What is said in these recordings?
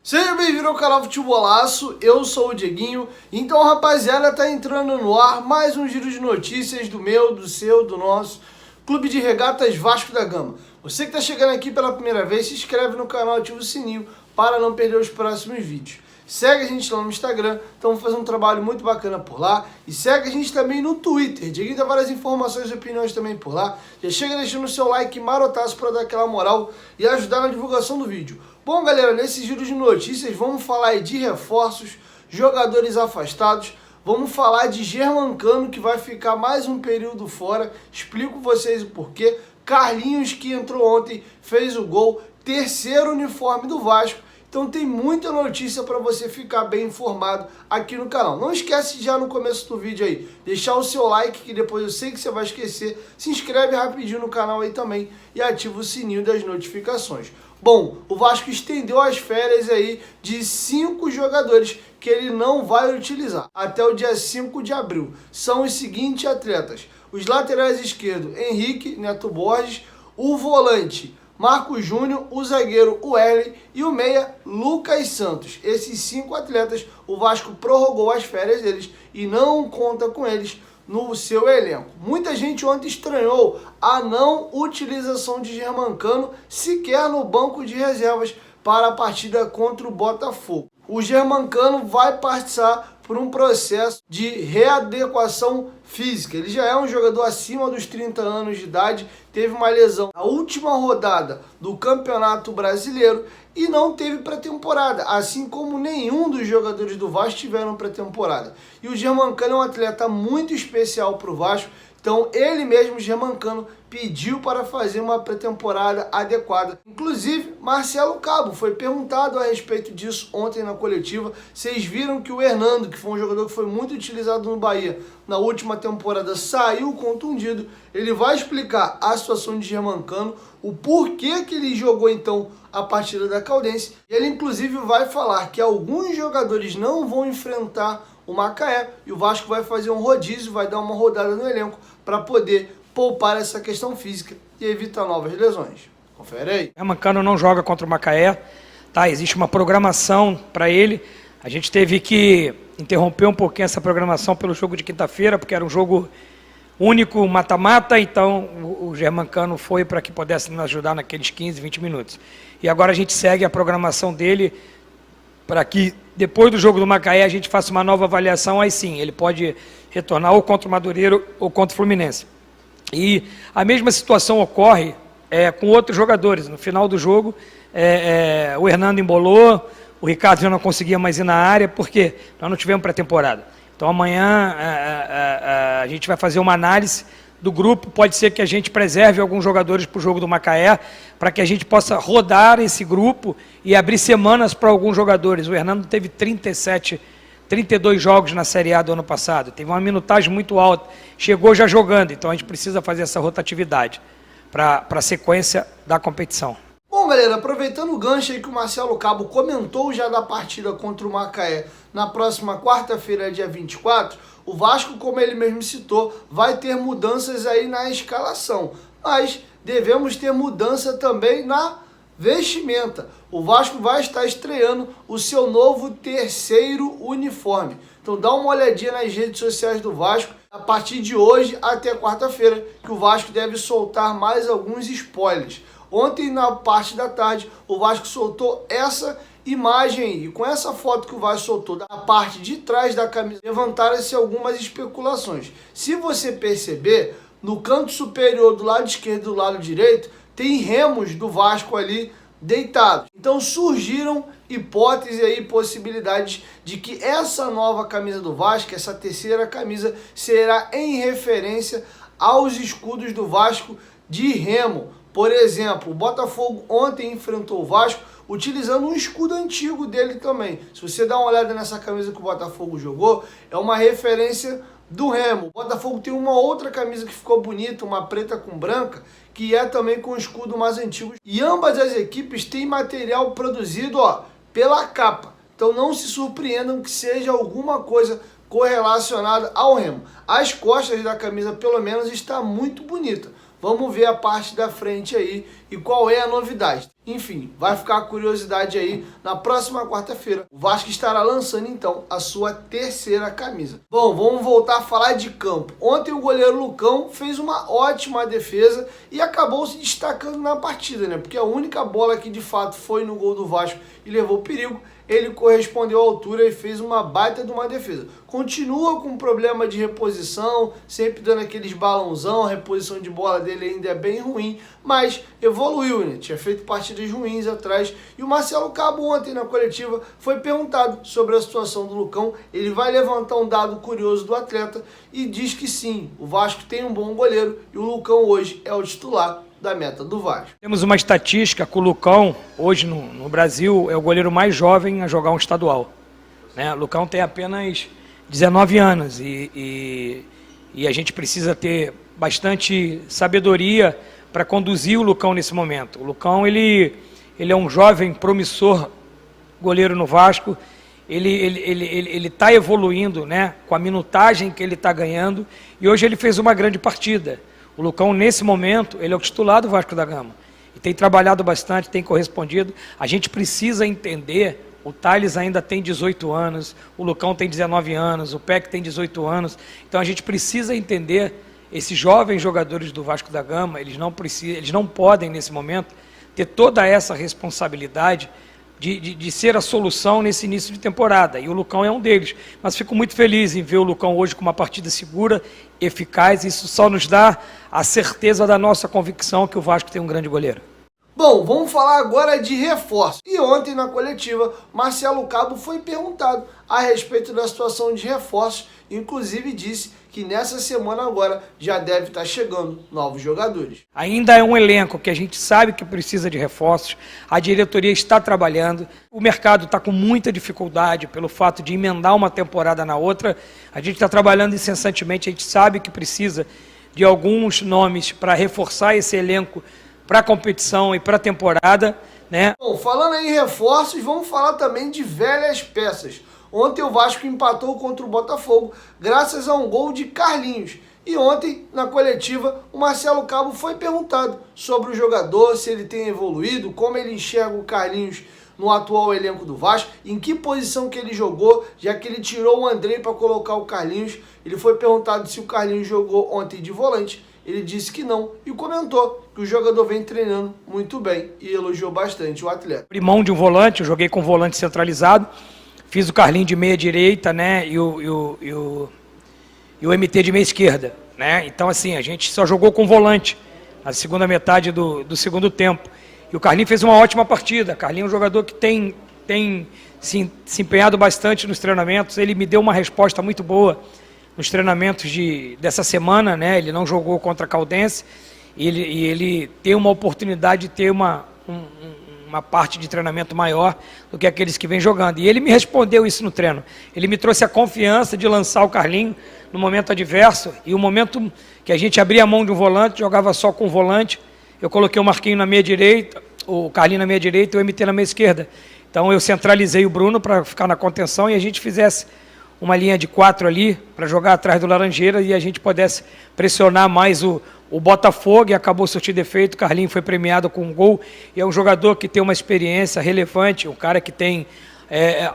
Seja bem-vindo ao canal Futebolaço, eu sou o Dieguinho. Então, rapaziada, tá entrando no ar mais um giro de notícias do meu, do seu, do nosso Clube de Regatas Vasco da Gama. Você que tá chegando aqui pela primeira vez, se inscreve no canal e ativa o sininho para não perder os próximos vídeos. Segue a gente lá no Instagram, estamos fazendo um trabalho muito bacana por lá. E segue a gente também no Twitter, Dieguinho dá várias informações e opiniões também por lá. Já chega deixando o seu like marotaço para dar aquela moral e ajudar na divulgação do vídeo. Bom, galera, nesse giro de notícias vamos falar aí de reforços, jogadores afastados, vamos falar de Germancano, que vai ficar mais um período fora, explico vocês o porquê. Carlinhos, que entrou ontem, fez o gol, terceiro uniforme do Vasco. Então tem muita notícia para você ficar bem informado aqui no canal. Não esquece de já no começo do vídeo aí, deixar o seu like, que depois eu sei que você vai esquecer. Se inscreve rapidinho no canal aí também e ativa o sininho das notificações. Bom, o Vasco estendeu as férias aí de 5 jogadores que ele não vai utilizar até o dia 5 de abril. São os seguintes atletas: os laterais esquerdo, Henrique Neto Borges, o volante Marcos Júnior, o zagueiro Wesley e o meia Lucas Santos. Esses 5 atletas, o Vasco prorrogou as férias deles e não conta com eles no seu elenco. Muita gente ontem estranhou a não utilização de Germancano sequer no banco de reservas para a partida contra o Botafogo. O Germancano vai passar por um processo de readequação física. Ele já é um jogador acima dos 30 anos de idade, teve uma lesão na última rodada do Campeonato Brasileiro e não teve pré-temporada, assim como nenhum dos jogadores do Vasco tiveram pré-temporada. E o Germancano é um atleta muito especial para o Vasco, então ele mesmo, Germancano, pediu para fazer uma pré-temporada adequada. Inclusive, Marcelo Cabo foi perguntado a respeito disso ontem na coletiva. Vocês viram que o Hernando, que foi um jogador que foi muito utilizado no Bahia na última temporada, saiu contundido. Ele vai explicar a situação de Germancano, o porquê que ele jogou então a partida da Caldense. E ele inclusive vai falar que alguns jogadores não vão enfrentar o Macaé e o Vasco vai fazer um rodízio, vai dar uma rodada no elenco para poder poupar essa questão física e evitar novas lesões. Confere aí. Germancano não joga contra o Macaé, tá? Existe uma programação para ele. A gente teve que interromper um pouquinho essa programação pelo jogo de quinta-feira, porque era um jogo único, mata-mata, então o Germancano foi para que pudesse nos ajudar naqueles 15, 20 minutos. E agora a gente segue a programação dele para que depois do jogo do Macaé a gente faça uma nova avaliação, aí sim, ele pode retornar ou contra o Madureira ou contra o Fluminense. E a mesma situação ocorre com outros jogadores. No final do jogo, o Hernando embolou, o Ricardo já não conseguia mais ir na área, porque nós não tivemos pré-temporada. Então amanhã a gente vai fazer uma análise do grupo, pode ser que a gente preserve alguns jogadores para o jogo do Macaé, para que a gente possa rodar esse grupo e abrir semanas para alguns jogadores. O Hernando teve 32 jogos na Série A do ano passado, teve uma minutagem muito alta, chegou já jogando, então a gente precisa fazer essa rotatividade para a sequência da competição. Bom, galera, aproveitando o gancho aí que o Marcelo Cabo comentou já da partida contra o Macaé na próxima quarta-feira, dia 24, o Vasco, como ele mesmo citou, vai ter mudanças aí na escalação, mas devemos ter mudança também na vestimenta. O Vasco vai estar estreando o seu novo terceiro uniforme. Então dá uma olhadinha nas redes sociais do Vasco, a partir de hoje até quarta-feira, que o Vasco deve soltar mais alguns spoilers. Ontem, na parte da tarde, o Vasco soltou essa imagem aí. E com essa foto que o Vasco soltou da parte de trás da camisa, levantaram-se algumas especulações. Se você perceber, no canto superior do lado esquerdo e do lado direito, tem remos do Vasco ali deitados. Então surgiram hipóteses aí, possibilidades de que essa nova camisa do Vasco, essa terceira camisa, será em referência aos escudos do Vasco de remo. Por exemplo, o Botafogo ontem enfrentou o Vasco utilizando um escudo antigo dele também. Se você dá uma olhada nessa camisa que o Botafogo jogou, é uma referência do Remo. O Botafogo tem uma outra camisa que ficou bonita, uma preta com branca, que é também com o escudo mais antigo. E ambas as equipes têm material produzido pela capa. Então não se surpreendam que seja alguma coisa correlacionada ao Remo. As costas da camisa, pelo menos, está muito bonita. Vamos ver a parte da frente aí e qual é a novidade. Enfim, vai ficar a curiosidade aí. Na próxima quarta-feira, o Vasco estará lançando então a sua terceira camisa. Bom, vamos voltar a falar de campo. Ontem o goleiro Lucão fez uma ótima defesa e acabou se destacando na partida, né? Porque a única bola que de fato foi no gol do Vasco e levou perigo, ele correspondeu à altura e fez uma baita de uma defesa. Continua com problema de reposição, sempre dando aqueles balãozão, a reposição de bola dele ainda é bem ruim, mas evoluiu, né? Tinha feito partidas ruins atrás. E o Marcelo Cabo ontem na coletiva foi perguntado sobre a situação do Lucão. Ele vai levantar um dado curioso do atleta e diz que sim, o Vasco tem um bom goleiro e o Lucão hoje é o titular da meta do Vasco. Temos uma estatística que o Lucão, hoje no Brasil, é o goleiro mais jovem a jogar um estadual. Né? O Lucão tem apenas 19 anos e a gente precisa ter bastante sabedoria para conduzir o Lucão nesse momento. O Lucão, ele é um jovem promissor goleiro no Vasco, ele está evoluindo, né, com a minutagem que ele está ganhando, e hoje ele fez uma grande partida. O Lucão, nesse momento, ele é o titular do Vasco da Gama. E tem trabalhado bastante, tem correspondido. A gente precisa entender, o Thales ainda tem 18 anos, o Lucão tem 19 anos, o Peck tem 18 anos. Então a gente precisa entender, esses jovens jogadores do Vasco da Gama, eles não podem, nesse momento, ter toda essa responsabilidade de ser a solução nesse início de temporada, e o Lucão é um deles. Mas fico muito feliz em ver o Lucão hoje com uma partida segura, eficaz. Isso só nos dá a certeza da nossa convicção que o Vasco tem um grande goleiro. Bom, vamos falar agora de reforço. E ontem na coletiva, Marcelo Cabo foi perguntado a respeito da situação de reforços, inclusive disse que nessa semana agora já deve estar chegando novos jogadores. Ainda é um elenco que a gente sabe que precisa de reforços, a diretoria está trabalhando, o mercado está com muita dificuldade pelo fato de emendar uma temporada na outra, a gente está trabalhando incessantemente, a gente sabe que precisa de alguns nomes para reforçar esse elenco para a competição e para a temporada, né? Bom, falando em reforços, vamos falar também de velhas peças. Ontem o Vasco empatou contra o Botafogo graças a um gol de Carlinhos. E ontem, na coletiva, o Marcelo Cabo foi perguntado sobre o jogador, se ele tem evoluído, como ele enxerga o Carlinhos no atual elenco do Vasco, em que posição que ele jogou, já que ele tirou o Andrei para colocar o Carlinhos. Ele foi perguntado se o Carlinhos jogou ontem de volante. Ele disse que não e comentou que o jogador vem treinando muito bem e elogiou bastante o atleta. Abri mão de um volante, eu joguei com volante centralizado, fiz o Carlinhos de meia direita, né, e o MT de meia esquerda, né? Então assim, a gente só jogou com volante na segunda metade do segundo tempo. E o Carlinhos fez uma ótima partida. Carlinhos é um jogador que tem se empenhado bastante nos treinamentos. Ele me deu uma resposta muito boa nos treinamentos dessa semana, né? Ele não jogou contra a Caldense e ele tem uma oportunidade de ter uma parte de treinamento maior do que aqueles que vêm jogando. E ele me respondeu isso no treino. Ele me trouxe a confiança de lançar o Carlinhos no momento adverso, e o momento que a gente abria a mão de um volante, jogava só com o volante, eu coloquei o Marquinhos na meia direita, o Carlinhos na meia direita e o MT na meia esquerda. Então eu centralizei o Bruno para ficar na contenção e a gente fizesse uma linha de 4 ali para jogar atrás do Laranjeira e a gente pudesse pressionar mais o Botafogo, e acabou surtindo efeito. O Carlinhos foi premiado com um gol e é um jogador que tem uma experiência relevante, um cara que tem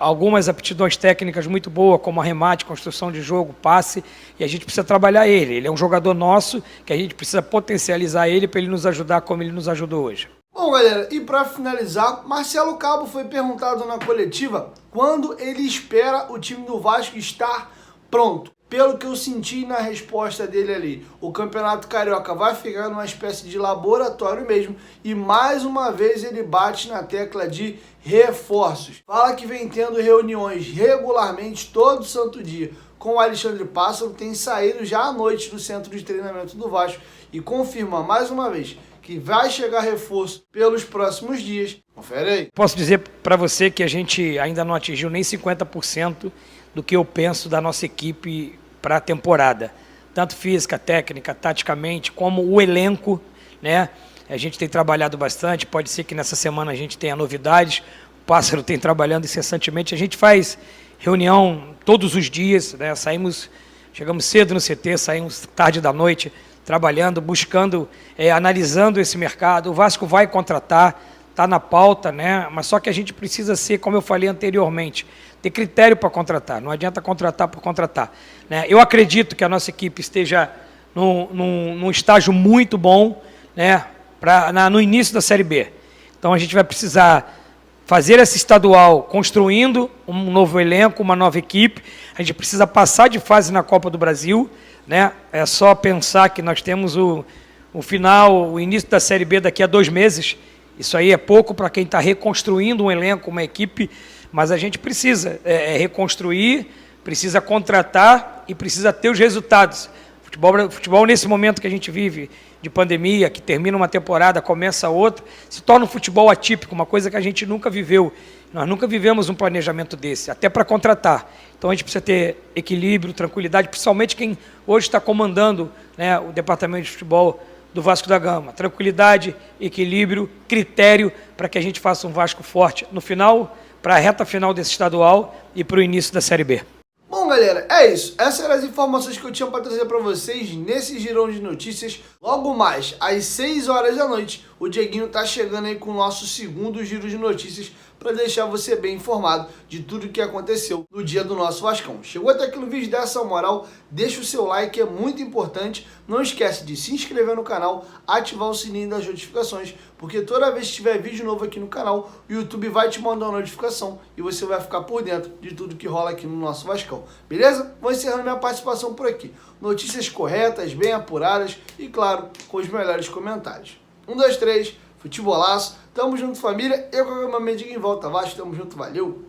algumas aptidões técnicas muito boas, como arremate, construção de jogo, passe, e a gente precisa trabalhar ele. Ele é um jogador nosso que a gente precisa potencializar ele para ele nos ajudar como ele nos ajudou hoje. Bom, galera, e para finalizar, Marcelo Cabo foi perguntado na coletiva quando ele espera o time do Vasco estar pronto. Pelo que eu senti na resposta dele ali, o Campeonato Carioca vai ficar numa espécie de laboratório mesmo, e mais uma vez ele bate na tecla de reforços. Fala que vem tendo reuniões regularmente todo santo dia com o Alexandre Pássaro, tem saído já à noite do centro de treinamento do Vasco e confirma mais uma vez que vai chegar reforço pelos próximos dias. Confere aí. Posso dizer para você que a gente ainda não atingiu nem 50% do que eu penso da nossa equipe para a temporada. Tanto física, técnica, taticamente, como o elenco, né? A gente tem trabalhado bastante, pode ser que nessa semana a gente tenha novidades. O Pássaro tem trabalhando incessantemente. A gente faz reunião todos os dias, né? Chegamos cedo no CT, saímos tarde da noite, trabalhando, buscando, analisando esse mercado. O Vasco vai contratar, está na pauta, né? Mas só que a gente precisa ser, como eu falei anteriormente, ter critério para contratar. Não adianta contratar por contratar, né? Eu acredito que a nossa equipe esteja num estágio muito bom, né? No início da Série B. Então a gente vai precisar fazer essa estadual construindo um novo elenco, uma nova equipe. A gente precisa passar de fase na Copa do Brasil, né? É só pensar que nós temos o final, o início da Série B daqui a 2 meses. Isso aí é pouco para quem está reconstruindo um elenco, uma equipe, mas a gente precisa reconstruir, precisa contratar e precisa ter os resultados. Futebol, nesse momento que a gente vive de pandemia, que termina uma temporada, começa outra, se torna um futebol atípico, uma coisa que a gente nunca viveu. Nós nunca vivemos um planejamento desse, até para contratar. Então a gente precisa ter equilíbrio, tranquilidade, principalmente quem hoje está comandando, né, o departamento de futebol do Vasco da Gama. Tranquilidade, equilíbrio, critério para que a gente faça um Vasco forte no final, para a reta final desse estadual e para o início da Série B. Bom, galera, é isso. Essas eram as informações que eu tinha para trazer para vocês nesse girão de notícias. Logo mais, às 6 horas da noite, o Dieguinho tá chegando aí com o nosso segundo giro de notícias para deixar você bem informado de tudo que aconteceu no dia do nosso Vascão. Chegou até aqui no vídeo, dá essa moral, deixa o seu like, é muito importante. Não esquece de se inscrever no canal, ativar o sininho das notificações, porque toda vez que tiver vídeo novo aqui no canal, o YouTube vai te mandar uma notificação e você vai ficar por dentro de tudo que rola aqui no nosso Vascão. Beleza? Vou encerrando minha participação por aqui. Notícias corretas, bem apuradas e, claro, com os melhores comentários. 1, 2, 3, futebolaço. Tamo junto, família. Eu com a minha Dieguinho em volta. Vasco, tamo junto, valeu.